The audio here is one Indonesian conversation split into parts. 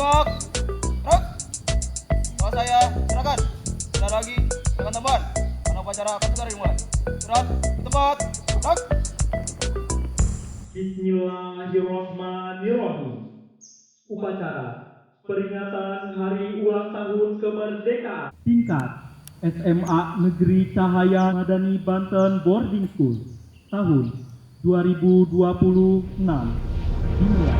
Tembak. Gerak. Bawa saya, silakan. Tidak lagi, silakan tambahan. Karena upacara akan segera dimulai. Surat, tempat. Gerak. Bismillahirrahmanirrahim. Upacara peringatan Hari Ulang Tahun Kemerdekaan tingkat SMA Negeri Cahaya Madani Banten Boarding School tahun 2026 dimulai.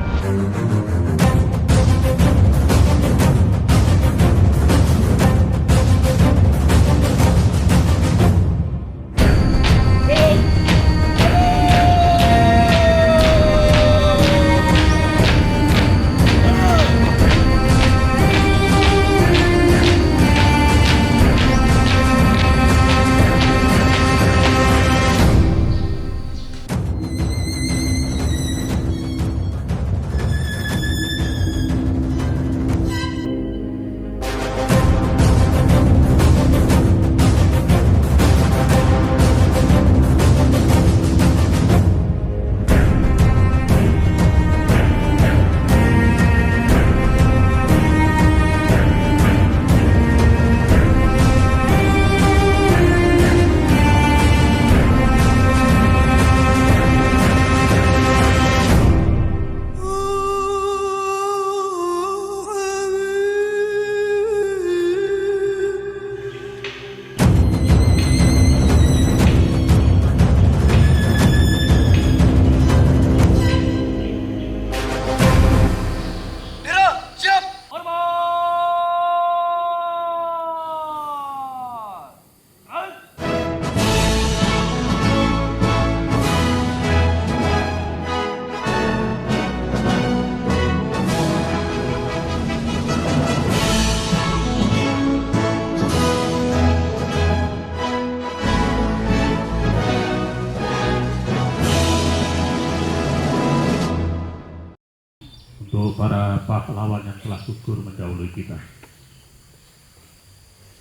Untuk para pahlawan yang telah gugur mendahului kita,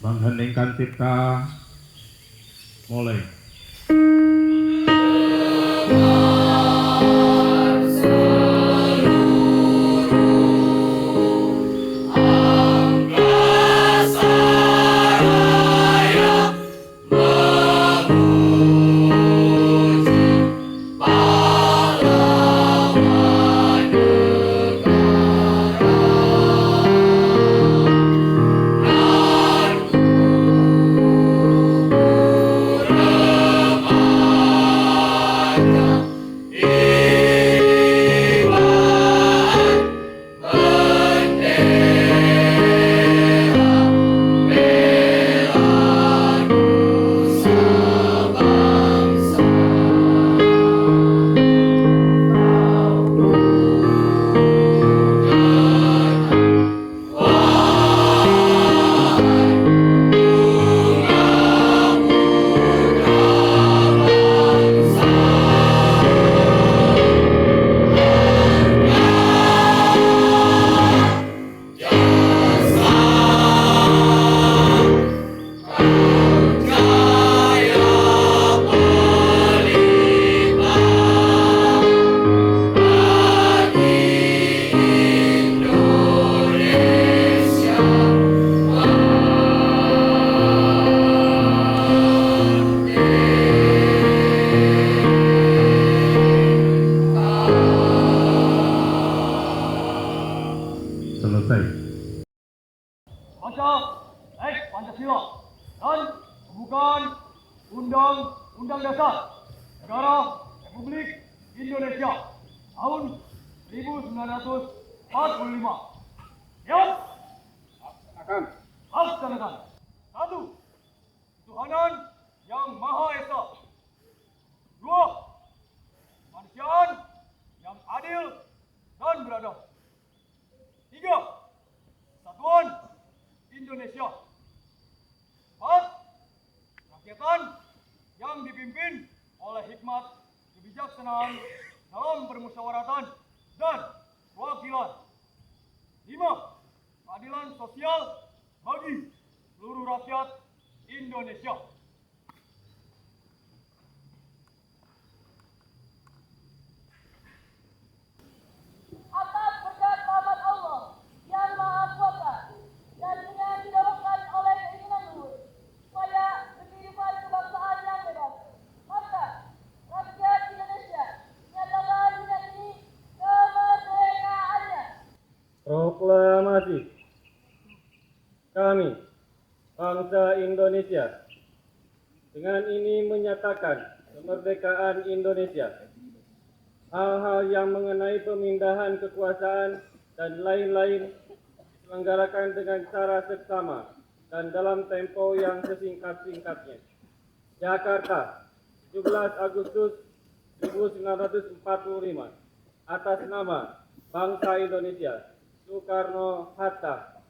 mengheningkan cipta, mulai. Selesai. Pancasila dan pembukaan Undang-Undang Dasar Negara Republik Indonesia tahun 1945. Siap? Laksanakan. 1. Ketuhanan Yang Maha Esa. 2. Kemanusiaan yang adil dan beradab. 3. Kesatuan Indonesia. 4. Rakyatan yang dipimpin oleh hikmat kebijaksanaan dalam permusyawaratan dan kewakilan. 5. Keadilan sosial bagi seluruh rakyat Indonesia. Atas berkat rahmat Allah yang Proklamasi. Kami, bangsa Indonesia, dengan ini menyatakan kemerdekaan Indonesia. Hal-hal yang mengenai pemindahan kekuasaan dan lain-lain diselenggarakan dengan cara seksama dan dalam tempo yang sesingkat-singkatnya. Jakarta, 17 Agustus 1945. Atas nama bangsa Indonesia, Soekarno-Hatta.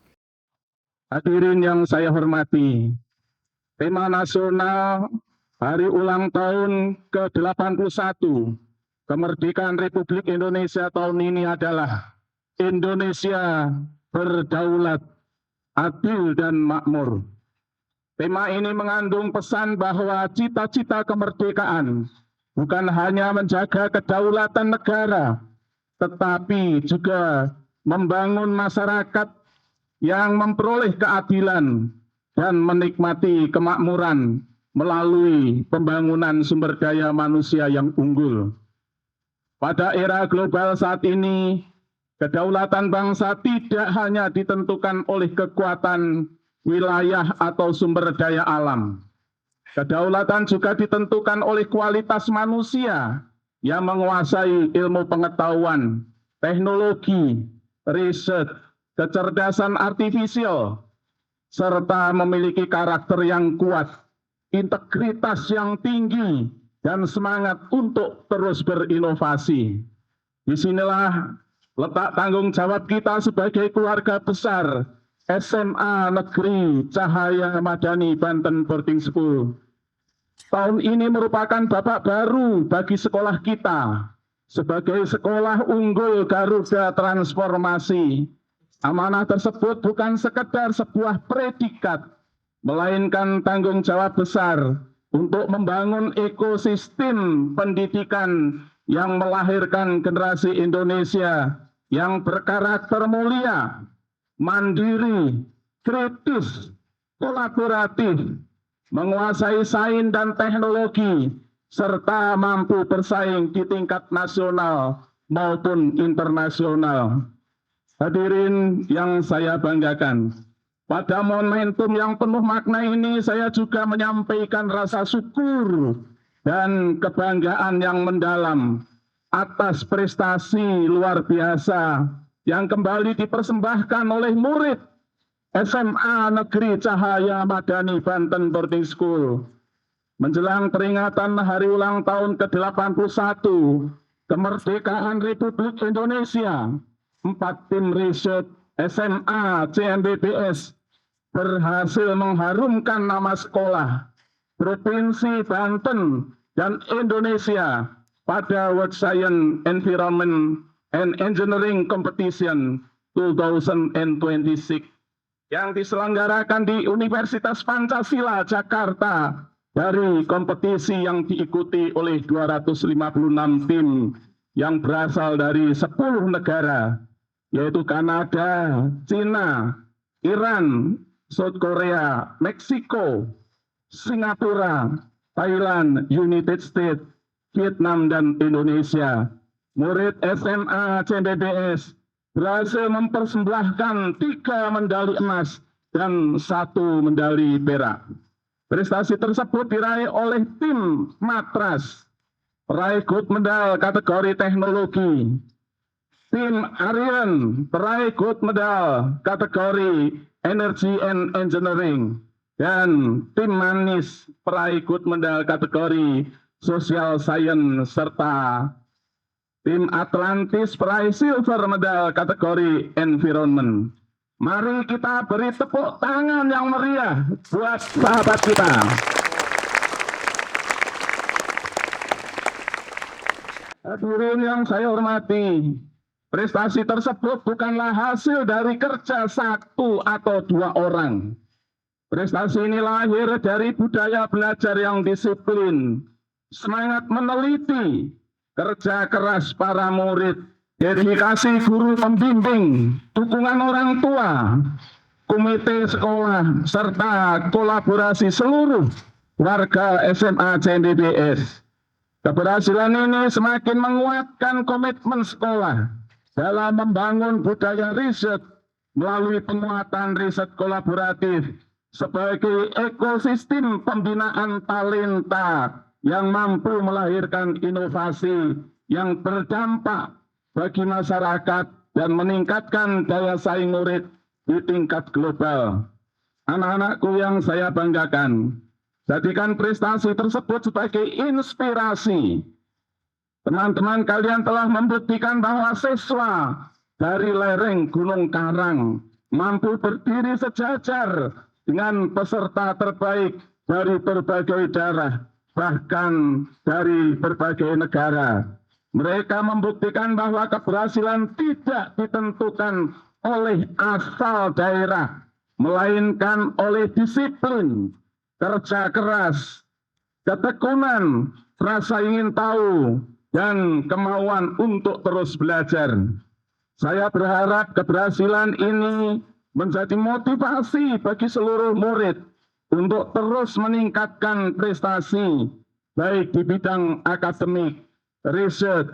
Hadirin yang saya hormati, tema nasional Hari Ulang Tahun ke-81 Kemerdekaan Republik Indonesia tahun ini adalah Indonesia berdaulat, adil dan makmur. Tema ini mengandung pesan bahwa cita-cita kemerdekaan bukan hanya menjaga kedaulatan negara, tetapi juga membangun masyarakat yang memperoleh keadilan dan menikmati kemakmuran melalui pembangunan sumber daya manusia yang unggul. Pada era global saat ini, kedaulatan bangsa tidak hanya ditentukan oleh kekuatan wilayah atau sumber daya alam. Kedaulatan juga ditentukan oleh kualitas manusia yang menguasai ilmu pengetahuan, teknologi, riset, kecerdasan artifisial, serta memiliki karakter yang kuat, integritas yang tinggi, dan semangat untuk terus berinovasi. Disinilah letak tanggung jawab kita sebagai keluarga besar SMA Negeri Cahaya Madani Banten Boarding School. Tahun ini merupakan babak baru bagi sekolah kita sebagai sekolah unggul Garuda Transformasi. Amanah tersebut bukan sekedar sebuah predikat, melainkan tanggung jawab besar untuk membangun ekosistem pendidikan yang melahirkan generasi Indonesia yang berkarakter mulia, mandiri, kritis, kolaboratif, menguasai sains dan teknologi, serta mampu bersaing di tingkat nasional maupun internasional. Hadirin yang saya banggakan, pada momentum yang penuh makna ini saya juga menyampaikan rasa syukur dan kebanggaan yang mendalam atas prestasi luar biasa yang kembali dipersembahkan oleh murid SMA Negeri Cahaya Madani Banten Boarding School. Menjelang peringatan Hari Ulang Tahun ke-81 Kemerdekaan Republik Indonesia, 4 tim riset SMA CMBBS berhasil mengharumkan nama sekolah, Provinsi Banten, dan Indonesia pada World Science, Environment, and Engineering Competition 2026 yang diselenggarakan di Universitas Pancasila, Jakarta, dari kompetisi yang diikuti oleh 256 tim yang berasal dari 10 negara, yaitu Kanada, Cina, Iran, South Korea, Meksiko, Singapura, Thailand, United States, Vietnam, dan Indonesia. Murid SMA CMBBS berhasil mempersembahkan 3 medali emas dan 1 medali perak. Prestasi tersebut diraih oleh tim Matras, peraih gold medal kategori teknologi, tim Aryan peraih gold medal kategori Energy and Engineering, dan tim Manis peraih gold medal kategori Social Science, serta tim Atlantis peraih silver medal kategori Environment. Mari kita beri tepuk tangan yang meriah buat sahabat kita. Hadirin yang saya hormati, prestasi tersebut bukanlah hasil dari kerja 1 atau 2 orang. Prestasi ini lahir dari budaya belajar yang disiplin, semangat meneliti, kerja keras para murid, dedikasi guru pembimbing, dukungan orang tua, komite sekolah, serta kolaborasi seluruh warga SMA CMBBS. Keberhasilan ini semakin menguatkan komitmen sekolah dalam membangun budaya riset melalui penguatan riset kolaboratif sebagai ekosistem pembinaan talenta yang mampu melahirkan inovasi yang berdampak bagi masyarakat dan meningkatkan daya saing murid di tingkat global. Anak-anakku yang saya banggakan, jadikan prestasi tersebut sebagai inspirasi. Teman-teman kalian telah membuktikan bahwa siswa dari lereng Gunung Karang mampu berdiri sejajar dengan peserta terbaik dari berbagai daerah, bahkan dari berbagai negara. Mereka membuktikan bahwa keberhasilan tidak ditentukan oleh asal daerah, melainkan oleh disiplin, kerja keras, ketekunan, rasa ingin tahu, dan kemauan untuk terus belajar. Saya berharap keberhasilan ini menjadi motivasi bagi seluruh murid untuk terus meningkatkan prestasi, baik di bidang akademik, riset,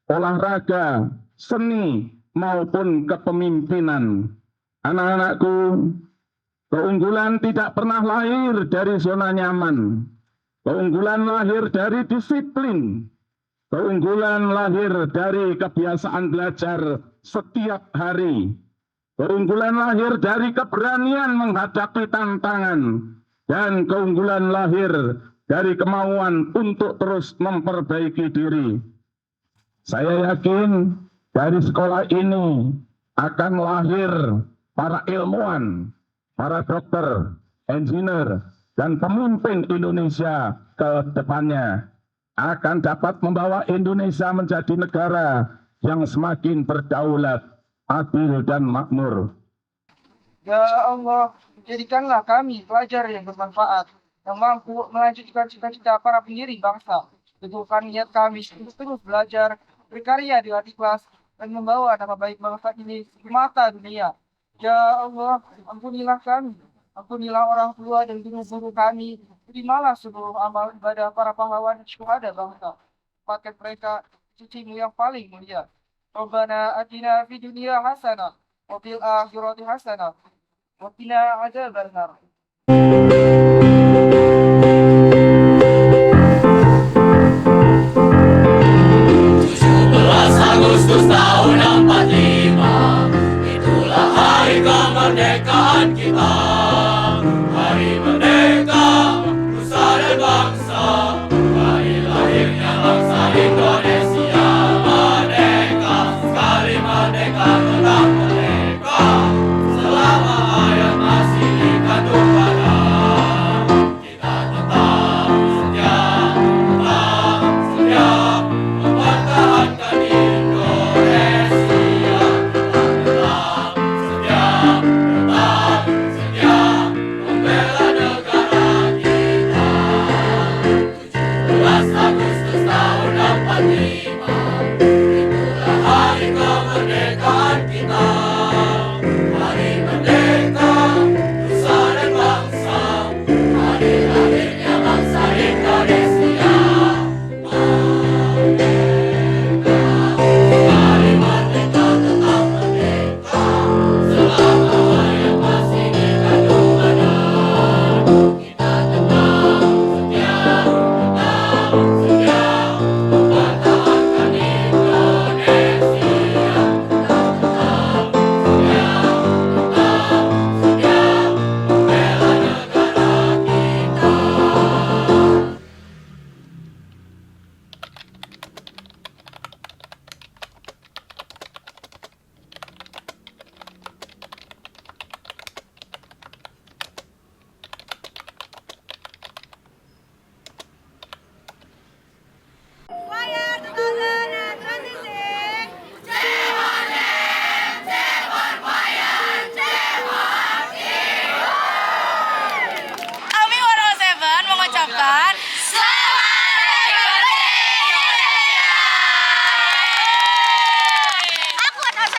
olahraga, seni, maupun kepemimpinan. Anak-anakku, keunggulan tidak pernah lahir dari zona nyaman. Keunggulan lahir dari disiplin. Keunggulan lahir dari kebiasaan belajar setiap hari. Keunggulan lahir dari keberanian menghadapi tantangan. Dan keunggulan lahir dari kemauan untuk terus memperbaiki diri. Saya yakin dari sekolah ini akan lahir para ilmuwan, para dokter, engineer, dan pemimpin Indonesia ke depannya. Akan dapat membawa Indonesia menjadi negara yang semakin berdaulat, adil, dan makmur. Ya Allah, jadikanlah kami pelajar yang bermanfaat, yang mampu melanjutkan cita-cita para pendiri bangsa. Teguhkan niat kami untuk terus belajar, berkarya dengan ikhlas, dan membawa nama baik bangsa ini di mata dunia. Ya Allah, ampunilah kami, ampunilah orang tua dan guru-guru kami. Terimalah seluruh amal ibadah para pahlawan syuhada bangsa. Tempatkan mereka di sisimu yang paling mulia. Rabbana atina fid dunya hasanah wa fil akhirati hasanah wa qina adzabannar. Agustus tahun 45, itulah hari kemerdekaan kita. Hari merdeka, nusa dan bangsa, hari lahirnya bangsa Indonesia. Merdeka, sekali merdeka.